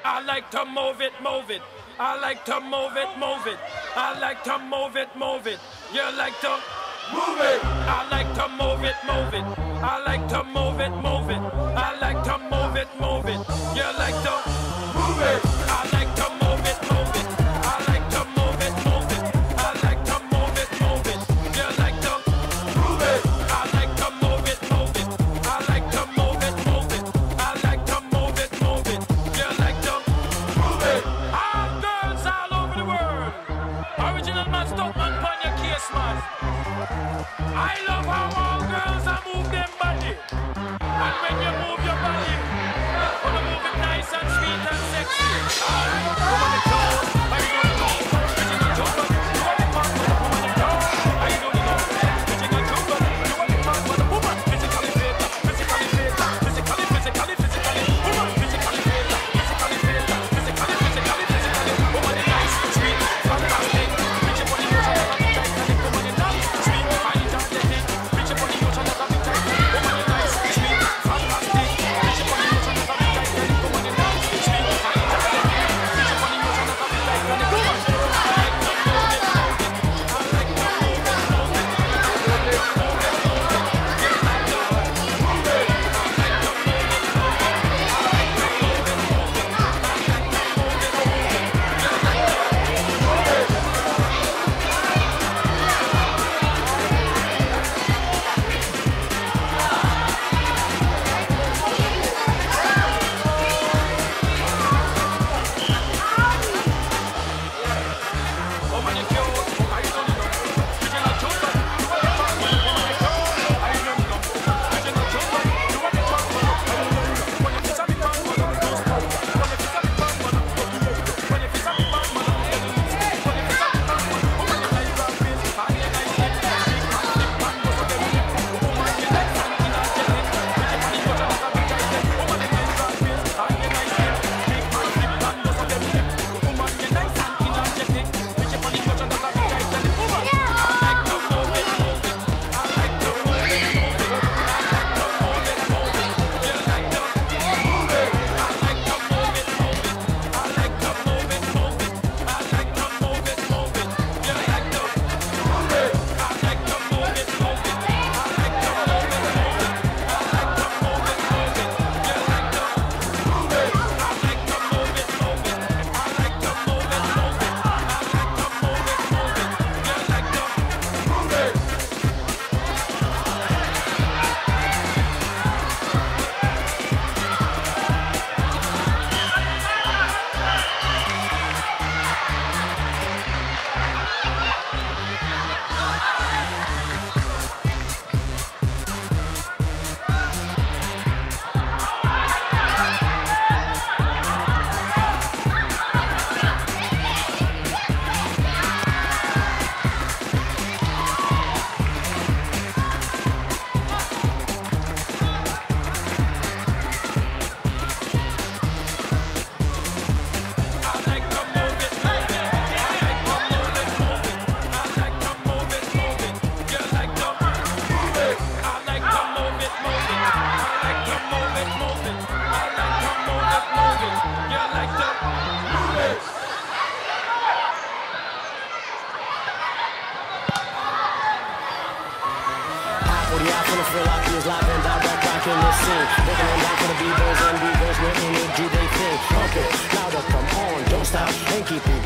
I like to move it, move it. I like to move it, move it. I like to move it, move it. You like to move it. I like to move it, move it. I like to move it, move it. I like to move it, move it. You like to move it. I like to move it, move it. I like to move it, move it. I like to move it, move it. You like to move it. I like to move it, move it. I like to move it, move it. I like to move it, move it. You like to move it. All girls all over the world. Original man, Stuntman, pon your case, man. I love how all girls are move them body. And when you move your body, you wanna move it nice and sweet and sexy. Alright, come on the toes, I don't know. Bitching a jumper, you want the man with a woman in toes. I don't know. Bitching a jumper, you want the man with a woman. Physically fit, physically fit, physically, physically, physically. Woman, physically fit, physically fit, physically, physically, physically. Woman is nice, sweet, fantastic. Bitch upon the ocean, that's a big Titanic. Woman is nice, sweet, fine, athletic. Bitch upon the ocean, that's a big Titanic. Woman is nice, sweet, fantastic. Bitch upon the ocean, that's a big Titanic. Woman is nice, sweet, fine, athletic. Bitch upon the ocean, that's a big Titanic. Woman, I like to move it, move it. I like to move it, move it. I like to move it, move it. You like to move it. I like to move it, move it. I like to move it, move it. I like to move it, move it. You like to woman, you cute. I don't know. Bitch, you not jumper. You want the fun one. Woman, you cute. I don't know. Bitch, you not jumper. You want the fun one. I don't know. When you fix up the fun one, you don't stop. When you fix up the fun one, you don't do it. When you fix up the fun one, you don't do it. When you fix up the fun one, woman, you like rock face. And you like it. Big man, big man, bust up every lip. Woman, you like something energetic. Bitch, you funny, but you not a big tight. Woman, you like rock face. And you like it. Big man, big man, bust up every lip. Woman, you like something energetic. Bitch, you funny, but you not a big tight. Woman, I like to move it, move it. I like to move it, move it. I like to move it, move it. You like to move it. I like to move it, move it. I like to move it, move it. I like to move it, move it. You like to move it. I like to move it, move it. I like to move it, move it. I like to move it, move it. You like to move it. I like to move it, move it. I like to move it, move it. I like to move it, move it. You like to move it. For the eye, feel like he is live and direct, rocking this scene. Breaking them down for the B-boys and B-girls, where in it do they think? Okay, louder, come on, don't stop, and keep it